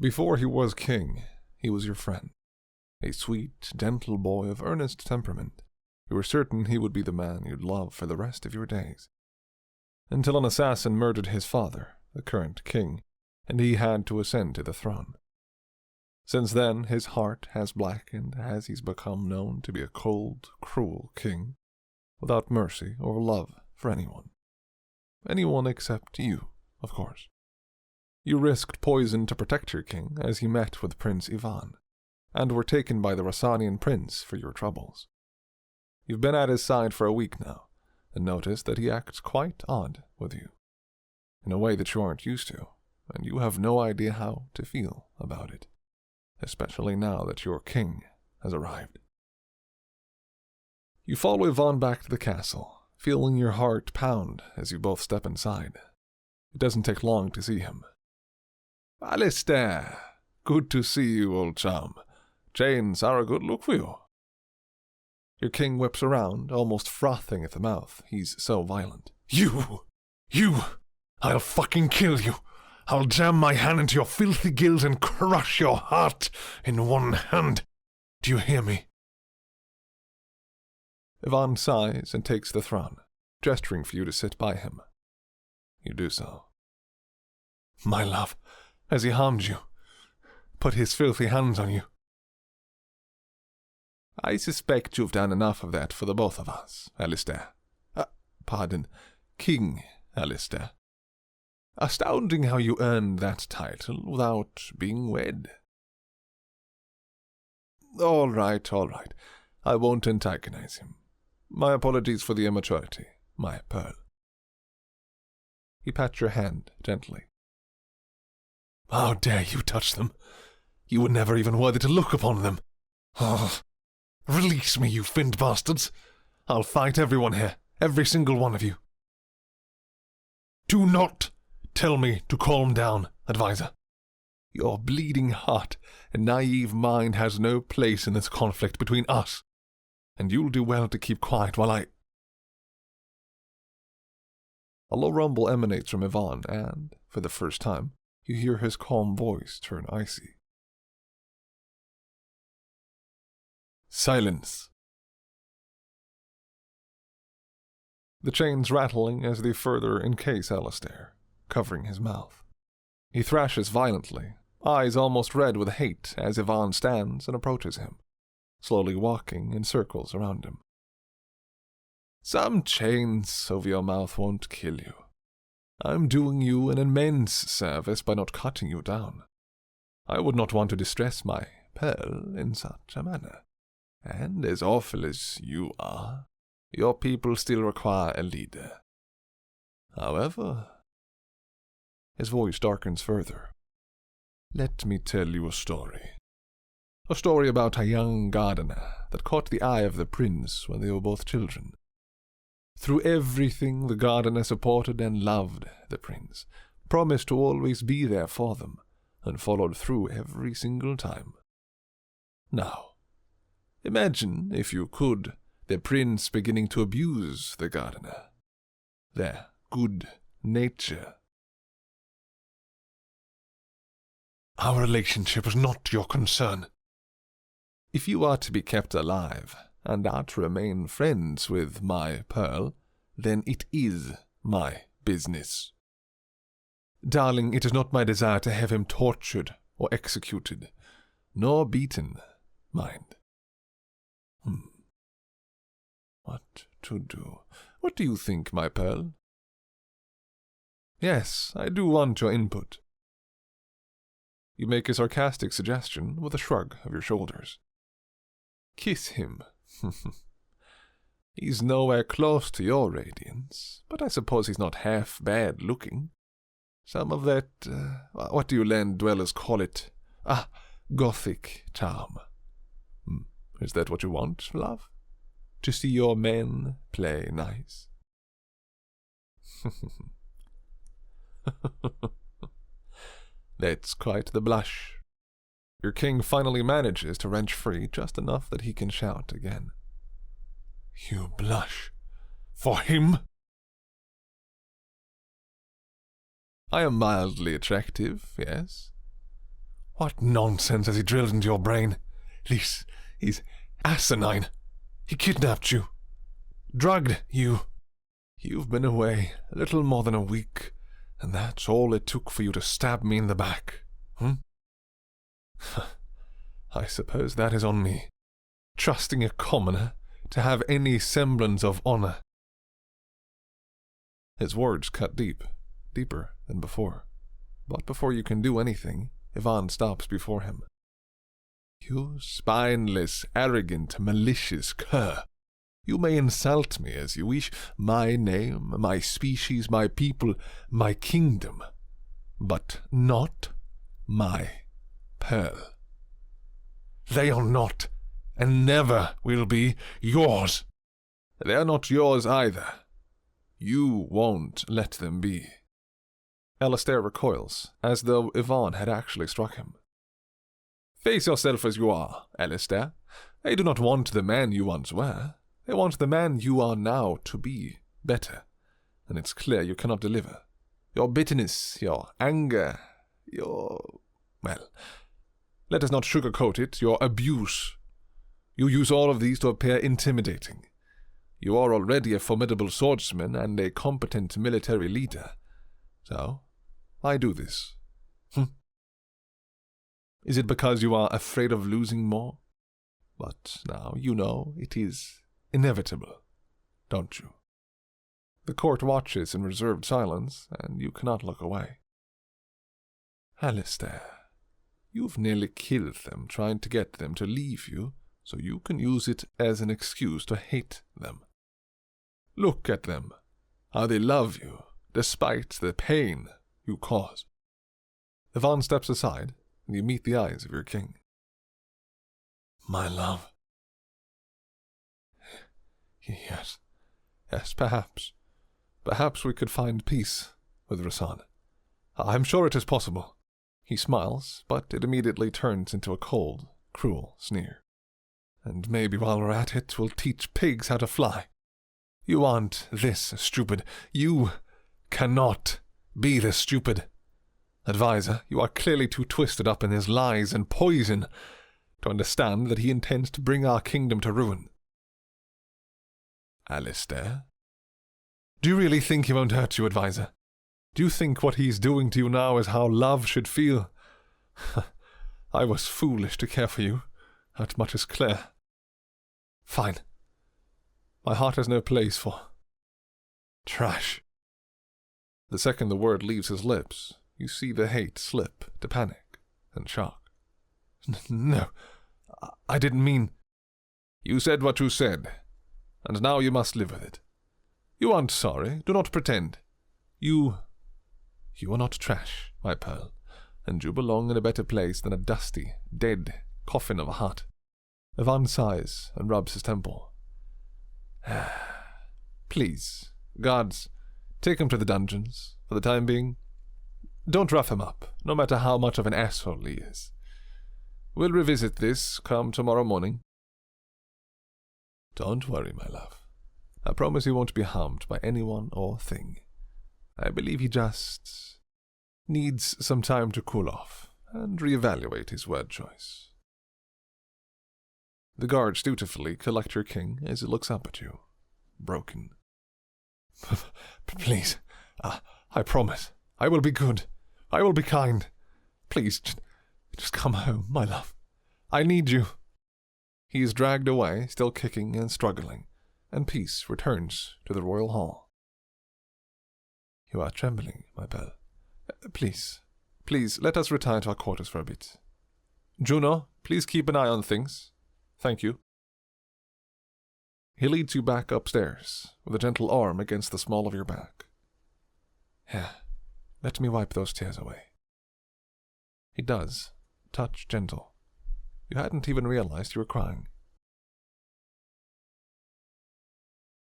Before he was king, he was your friend. A sweet, gentle boy of earnest temperament. You were certain he would be the man you'd love for the rest of your days. Until an assassin murdered his father, the current king, and he had to ascend to the throne. Since then, his heart has blackened as he's become known to be a cold, cruel king, without mercy or love for anyone. Anyone except you, of course. You risked poison to protect your king as he met with Prince Yvonne, and were taken by the Rossanian prince for your troubles. You've been at his side for a week now, and noticed that he acts quite odd with you, in a way that you aren't used to, and you have no idea how to feel about it, especially now that your king has arrived. You follow Yvonne back to the castle, feeling your heart pound as you both step inside. It doesn't take long to see him. "Alistair, good to see you, old chum. Chains are a good look for you." Your king whips around, almost frothing at the mouth. He's so violent. You! I'll fucking kill you! I'll jam my hand into your filthy gills and crush your heart in one hand. Do you hear me? Yvonne sighs and takes the throne, gesturing for you to sit by him. You do so. "My love, has he harmed you? Put his filthy hands on you?" "I suspect you've done enough of that for the both of us, Alistair. King Alistair. Astounding how you earned that title without being wed." All right. I won't antagonize him. My apologies for the immaturity, my pearl." He pats your hand gently. "How dare you touch them? You were never even worthy to look upon them. Oh, release me, you fiend bastards. I'll fight everyone here, every single one of you." "Do not tell me to calm down, advisor. Your bleeding heart and naive mind has no place in this conflict between us, and you'll do well to keep quiet while I—" A low rumble emanates from Yvonne, and, for the first time, you hear his calm voice turn icy. "Silence." The chains rattling as they further encase Alistair, covering his mouth. He thrashes violently, eyes almost red with hate as Yvonne stands and approaches him, slowly walking in circles around him. "Some chains over your mouth won't kill you. I'm doing you an immense service by not cutting you down. I would not want to distress my pearl in such a manner. And as awful as you are, your people still require a leader. However," his voice darkens further, "let me tell you a story. A story about a young gardener that caught the eye of the prince when they were both children. Through everything, the gardener supported and loved the prince, promised to always be there for them, and followed through every single time. Now, imagine, if you could, the prince beginning to abuse the gardener. Their good nature. Our relationship is not your concern. If you are to be kept alive, and are to remain friends with my pearl, then it is my business. Darling, it is not my desire to have him tortured or executed, nor beaten, mind. What to do? What do you think, my pearl? Yes, I do want your input. You make a sarcastic suggestion with a shrug of your shoulders. Kiss him. He's nowhere close to your radiance, but I suppose he's not half bad looking. Some of that, what do you land dwellers call it? Gothic charm. Is that what you want, love? To see your men play nice? That's quite the blush. Your king finally manages to wrench free just enough that he can shout again. You blush? For him? I am mildly attractive, yes. What nonsense has he drilled into your brain? He's asinine. He kidnapped you. Drugged you. You've been away a little more than a week, and that's all it took for you to stab me in the back. I suppose that is on me. Trusting a commoner to have any semblance of honor. His words cut deep, deeper than before. But before you can do anything, Yvonne stops before him. You spineless, arrogant, malicious cur. You may insult me as you wish, my name, my species, my people, my kingdom, but not my pearl. They are not, and never will be, yours. They are not yours either. You won't let them be. Alistair recoils, as though Yvonne had actually struck him. Face yourself as you are, Alistair. They do not want the man you once were. They want the man you are now to be better, and it's clear you cannot deliver. Your bitterness, your anger, well, let us not sugarcoat it, your abuse. You use all of these to appear intimidating. You are already a formidable swordsman and a competent military leader. So, why do this? Is it because you are afraid of losing more? But now you know it is inevitable, don't you? The court watches in reserved silence, and you cannot look away. Alistair, you've nearly killed them trying to get them to leave you, so you can use it as an excuse to hate them. Look at them, how they love you, despite the pain you cause. Yvonne steps aside, and you meet the eyes of your king. My love. Yes, perhaps. Perhaps we could find peace with Rasan. I'm sure it is possible. He smiles, but it immediately turns into a cold, cruel sneer. And maybe while we're at it, we'll teach pigs how to fly. You aren't this stupid. You cannot be this stupid. Advisor, you are clearly too twisted up in his lies and poison to understand that he intends to bring our kingdom to ruin. Alistair? Do you really think he won't hurt you, Advisor? Do you think what he's doing to you now is how love should feel? I was foolish to care for you. That much is clear. Fine. My heart has no place for trash. The second the word leaves his lips, you see the hate slip to panic and shock. No, I didn't mean... You said what you said, and now you must live with it. You aren't sorry, do not pretend. You are not trash, my pearl, and you belong in a better place than a dusty, dead coffin of a hut. Yvonne sighs and rubs his temple. Please, guards, take him to the dungeons, for the time being. Don't rough him up, no matter how much of an asshole he is. We'll revisit this come tomorrow morning. Don't worry, my love. I promise he won't be harmed by anyone or thing. I believe he just needs some time to cool off and reevaluate his word choice. The guards dutifully collect your king as he looks up at you, broken. Please, I promise. I will be good. I will be kind. Please, just come home, my love. I need you. He is dragged away, still kicking and struggling, and peace returns to the royal hall. You are trembling, my belle. Please, let us retire to our quarters for a bit. Juno, please keep an eye on things. Thank you. He leads you back upstairs, with a gentle arm against the small of your back. Here, let me wipe those tears away. He does, touch gentle. You hadn't even realized you were crying.